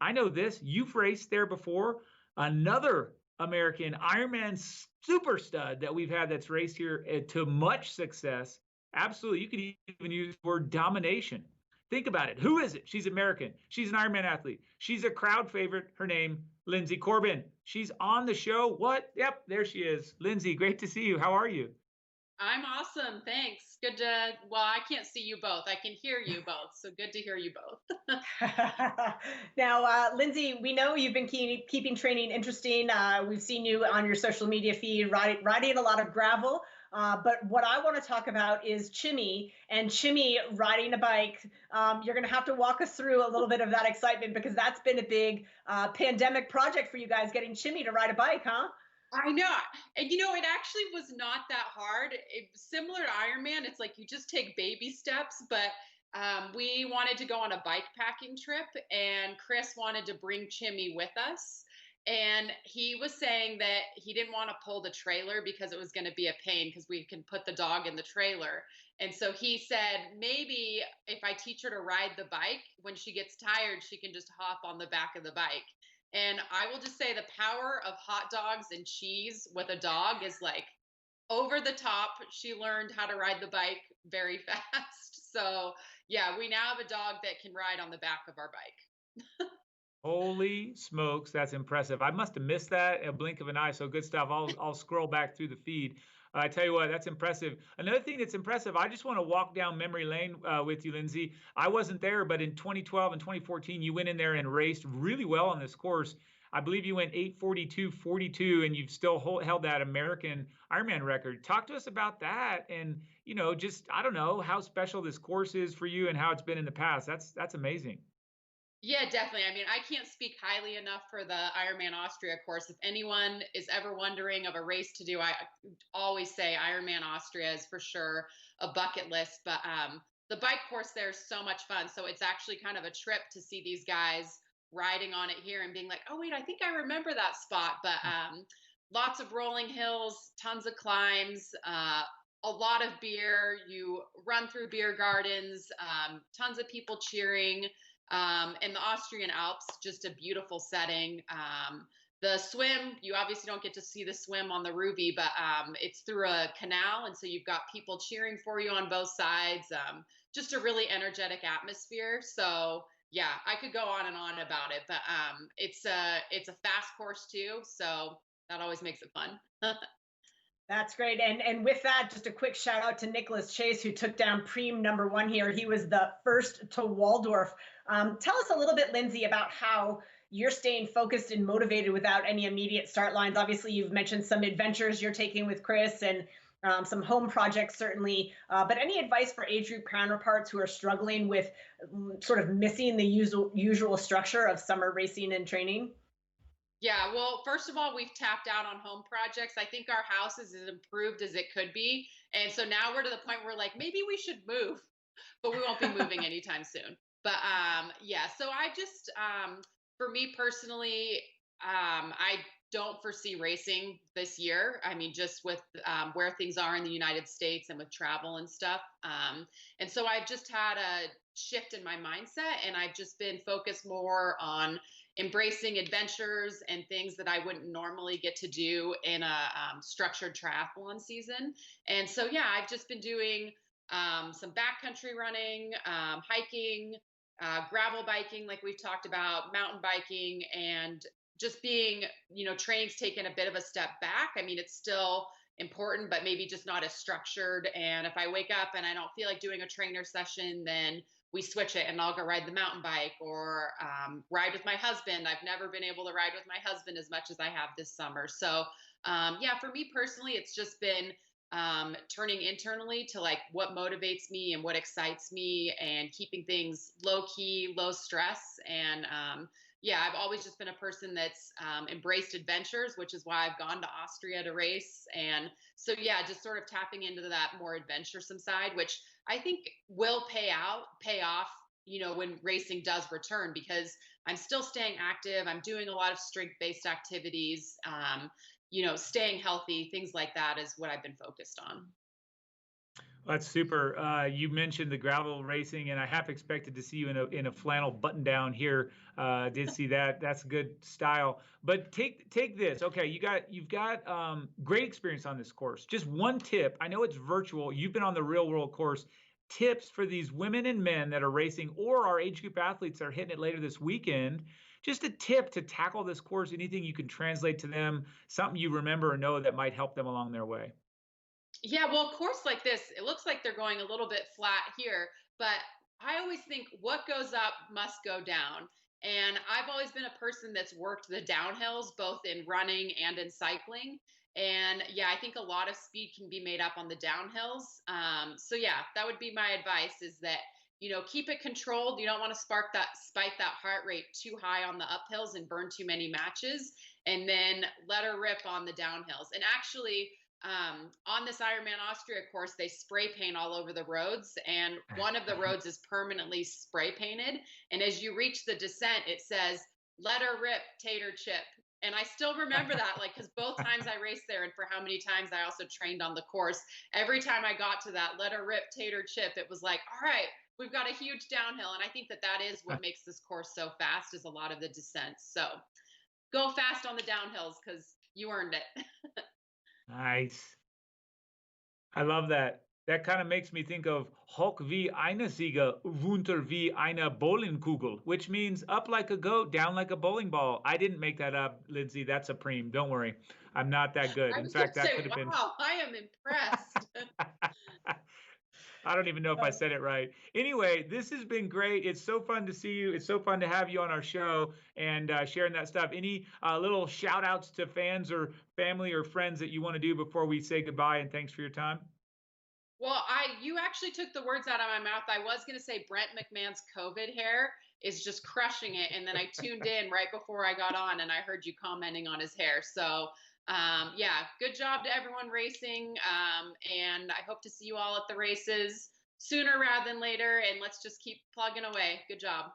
I know this. You've raced there before. Another American Ironman super stud that we've had that's raced here to much success. Absolutely. You could even use the word domination. Think about it. Who is it? She's American. She's an Ironman athlete. She's a crowd favorite. Her name, Linsey Corbin. She's on the show. What? Yep, there she is. Linsey, great to see you. How are you? I'm awesome. Thanks. Good to, well, I can't see you both. I can hear you both. So good to hear you both. Now, Linsey, we know you've been keeping training interesting. We've seen you on your social media feed riding a lot of gravel. But what I want to talk about is Chimmy and Chimmy riding a bike. You're going to have to walk us through a little bit of that excitement because that's been a big pandemic project for you guys, getting Chimmy to ride a bike, huh? I know. And it actually was not that hard. Similar to Ironman, it's like you just take baby steps, but we wanted to go on a bike packing trip and Chris wanted to bring Chimmy with us. And he was saying that he didn't want to pull the trailer because it was going to be a pain because we can put the dog in the trailer. And so he said, maybe if I teach her to ride the bike, when she gets tired, she can just hop on the back of the bike. And I will just say the power of hot dogs and cheese with a dog is like over the top. She learned how to ride the bike very fast. So yeah, we now have a dog that can ride on the back of our bike. Holy smokes, that's impressive. I must have missed that in a blink of an eye. So good stuff. I'll scroll back through the feed. I tell you what, that's impressive. Another thing that's impressive, I just want to walk down memory lane with you, Linsey. I wasn't there, but in 2012 and 2014, you went in there and raced really well on this course. I believe you went 8:42:42, and you've still held that American Ironman record. Talk to us about that, and just I don't know how special this course is for you and how it's been in the past. That's amazing. Yeah, definitely. I mean, I can't speak highly enough for the Ironman Austria course. If anyone is ever wondering of a race to do, I always say Ironman Austria is for sure a bucket list. But the bike course there is so much fun. So it's actually kind of a trip to see these guys riding on it here and being like, oh, wait, I think I remember that spot. But lots of rolling hills, tons of climbs, a lot of beer. You run through beer gardens, tons of people cheering. And the Austrian Alps, just a beautiful setting. The swim, you obviously don't get to see the swim on the Ruby, but it's through a canal. And so you've got people cheering for you on both sides. Just a really energetic atmosphere. So yeah, I could go on and on about it, but it's a fast course too. So that always makes it fun. That's great. And with that, just a quick shout out to Nicholas Chase, who took down Preem #1 here. He was the first to Waldorf. Tell us a little bit, Linsey, about how you're staying focused and motivated without any immediate start lines. Obviously, you've mentioned some adventures you're taking with Chris and some home projects, certainly. But any advice for age group counterparts who are struggling with sort of missing the usual structure of summer racing and training? Yeah, well, first of all, we've tapped out on home projects. I think our house is as improved as it could be. And so now we're to the point where we're like, maybe we should move, but we won't be moving anytime soon. But yeah, so I just, for me personally, I don't foresee racing this year. I mean, just with where things are in the United States and with travel and stuff. And so I've just had a shift in my mindset and I've just been focused more on embracing adventures and things that I wouldn't normally get to do in a structured triathlon season. And so, yeah, I've just been doing some backcountry running, hiking, gravel biking, like we've talked about, mountain biking, and just being, training's taken a bit of a step back. I mean, it's still important, but maybe just not as structured. And if I wake up and I don't feel like doing a trainer session, then we switch it and I'll go ride the mountain bike or ride with my husband. I've never been able to ride with my husband as much as I have this summer. So yeah, for me personally, it's just been turning internally to like what motivates me and what excites me and keeping things low key, low stress. And yeah, I've always just been a person that's embraced adventures, which is why I've gone to Austria to race. And so, yeah, just sort of tapping into that more adventuresome side, which I think will pay off, when racing does return, because I'm still staying active. I'm doing a lot of strength-based activities, staying healthy, things like that is what I've been focused on. That's super. You mentioned the gravel racing, and I half expected to see you in a flannel button down here. Did see that. That's good style. But take this. Okay, you've got great experience on this course. Just one tip. I know it's virtual. You've been on the real world course. Tips for these women and men that are racing, or our age group athletes that are hitting it later this weekend. Just a tip to tackle this course. Anything you can translate to them. Something you remember or know that might help them along their way. Yeah, well, of course, like this, it looks like they're going a little bit flat here, but I always think what goes up must go down. And I've always been a person that's worked the downhills, both in running and in cycling. And yeah, I think a lot of speed can be made up on the downhills. So yeah, that would be my advice is that, keep it controlled. You don't want to spike that heart rate too high on the uphills and burn too many matches. And then let her rip on the downhills. And actually, on this Ironman Austria course, they spray paint all over the roads, and one of the roads is permanently spray painted. And as you reach the descent, it says, "Let her rip, tater chip." And I still remember that, like, because both times I raced there, and for how many times I also trained on the course, every time I got to that "Let her rip, tater chip," it was like, all right, we've got a huge downhill. And I think that is what makes this course so fast, is a lot of the descents. So go fast on the downhills because you earned it. Nice. I love that. That kind of makes me think of Hoch wie eine Ziege, runter wie eine Bowlingkugel, which means up like a goat, down like a bowling ball. I didn't make that up, Lindsay. That's a preem. Don't worry. I'm not that good. I In was going fact, to that say, could have been. wow, I am impressed. I don't even know if I said it right. Anyway, this has been great. It's so fun to see you. It's so fun to have you on our show and sharing that stuff. Any little shout outs to fans or family or friends that you want to do before we say goodbye and thanks for your time? Well, you actually took the words out of my mouth. I was going to say Brent McMahon's COVID hair is just crushing it. And then I tuned in right before I got on and I heard you commenting on his hair. So, yeah, good job to everyone racing. And I hope to see you all at the races sooner rather than later. And let's just keep plugging away. Good job.